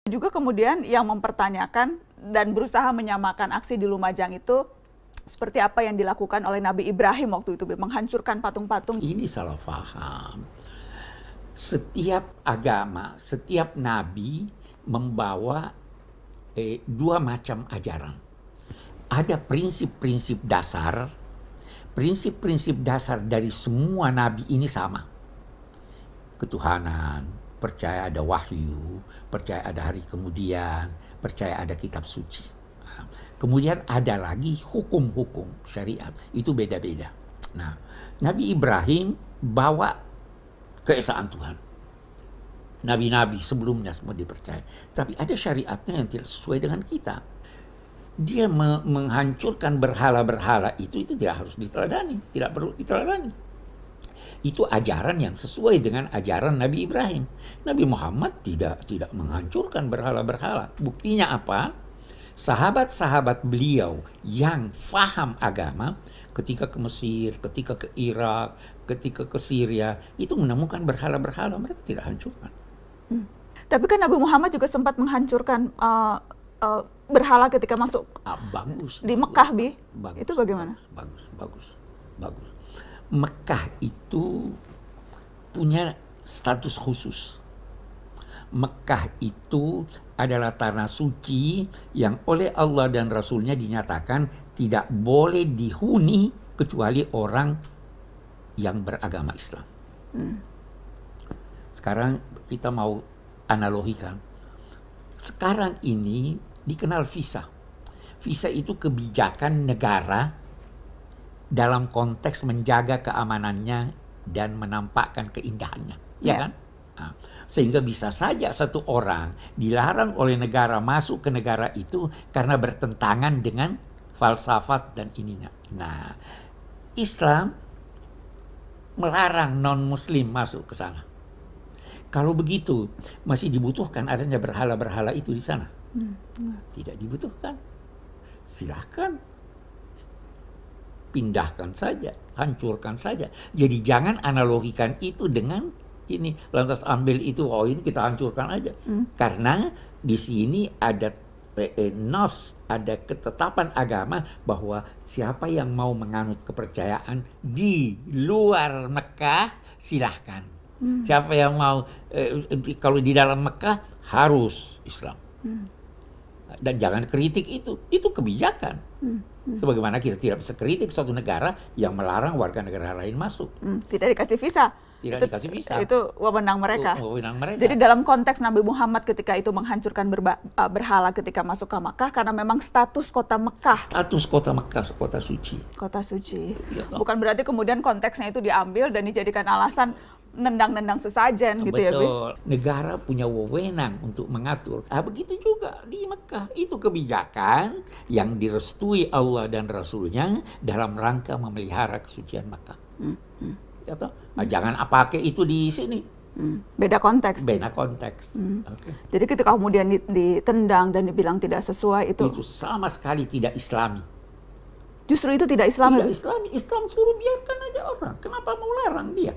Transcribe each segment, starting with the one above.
Juga kemudian yang mempertanyakan dan berusaha menyamakan aksi di Lumajang itu seperti apa yang dilakukan oleh Nabi Ibrahim waktu itu, menghancurkan patung-patung. Ini salah paham. Setiap agama, setiap nabi membawa dua macam ajaran. Ada prinsip-prinsip dasar. Prinsip-prinsip dasar dari semua nabi ini sama. Ketuhanan, percaya ada wahyu, percaya ada hari kemudian, percaya ada kitab suci. Kemudian ada lagi hukum-hukum syariat, itu beda-beda. Nah, Nabi Ibrahim bawa keesaan Tuhan. Nabi-nabi sebelumnya semua dipercaya. Tapi ada syariatnya yang tidak sesuai dengan kita. Dia menghancurkan berhala-berhala itu tidak harus diteladani, tidak perlu diteladani. Itu ajaran yang sesuai dengan ajaran Nabi Ibrahim. Nabi Muhammad tidak menghancurkan berhala-berhala. Buktinya apa? Sahabat-sahabat beliau yang faham agama ketika ke Mesir, ketika ke Irak, ketika ke Syria, itu menemukan berhala-berhala, mereka tidak hancurkan. Tapi kan Nabi Muhammad juga sempat menghancurkan berhala ketika masuk bagus, di Mekah, Bi. Bagus, itu bagaimana? Bagus. Mekah itu punya status khusus. Mekah itu adalah tanah suci yang oleh Allah dan Rasulnya dinyatakan tidak boleh dihuni kecuali orang yang beragama Islam. Sekarang kita mau analogikan. Sekarang ini dikenal visa. Visa itu kebijakan negara dalam konteks menjaga keamanannya dan menampakkan keindahannya, ya kan? Nah, sehingga bisa saja satu orang dilarang oleh negara masuk ke negara itu karena bertentangan dengan falsafat dan ininya. Nah, Islam melarang non-Muslim masuk ke sana. Kalau begitu, masih dibutuhkan adanya berhala-berhala itu di sana? Tidak dibutuhkan. Silahkan. Pindahkan saja, hancurkan saja. Jadi jangan analogikan itu dengan ini. Lantas ambil itu, oh ini kita hancurkan aja. Karena di sini ada nos, ada ketetapan agama bahwa siapa yang mau menganut kepercayaan di luar Mekah, silahkan. Siapa yang mau, kalau di dalam Mekah harus Islam. Dan jangan kritik itu kebijakan. Sebagaimana kita tidak bisa kritik suatu negara yang melarang warga negara lain masuk. Tidak dikasih visa. Dikasih visa. Itu wewenang mereka. Wewenang mereka. Jadi dalam konteks Nabi Muhammad ketika itu menghancurkan berhala ketika masuk ke Mekah karena memang status kota Mekah. Status kota Mekah, kota suci. Kota suci. Ya, bukan berarti kemudian konteksnya itu diambil dan dijadikan alasan nendang-nendang sesajen gitu. Betul. Ya, Bi? Negara punya wewenang untuk mengatur. Begitu juga di Mekah. Itu kebijakan yang direstui Allah dan Rasulnya dalam rangka memelihara kesucian Mekah. Ya, jangan pakai itu di sini. Beda konteks. Beda konteks. Okay. Jadi ketika kemudian ditendang dan dibilang tidak sesuai itu sama sekali tidak Islami. Justru itu tidak Islami. Tidak Islami. Islam suruh biarkan aja orang. Kenapa mau larang dia?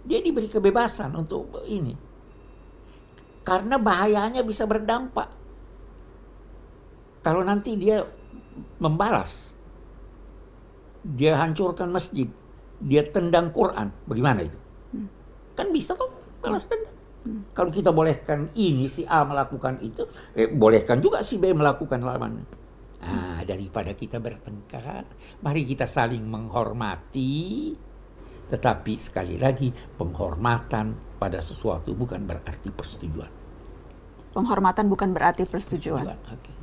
Dia diberi kebebasan untuk ini. Karena bahayanya bisa berdampak. Kalau nanti dia membalas, dia hancurkan masjid, dia tendang Quran, bagaimana itu? Kan bisa tuh balas tendang. Kalau kita bolehkan ini si A melakukan itu, bolehkan juga si B melakukan lawannya. Daripada kita bertengkar, mari kita saling menghormati. Tetapi sekali lagi, penghormatan pada sesuatu bukan berarti persetujuan. Penghormatan bukan berarti persetujuan. Okay.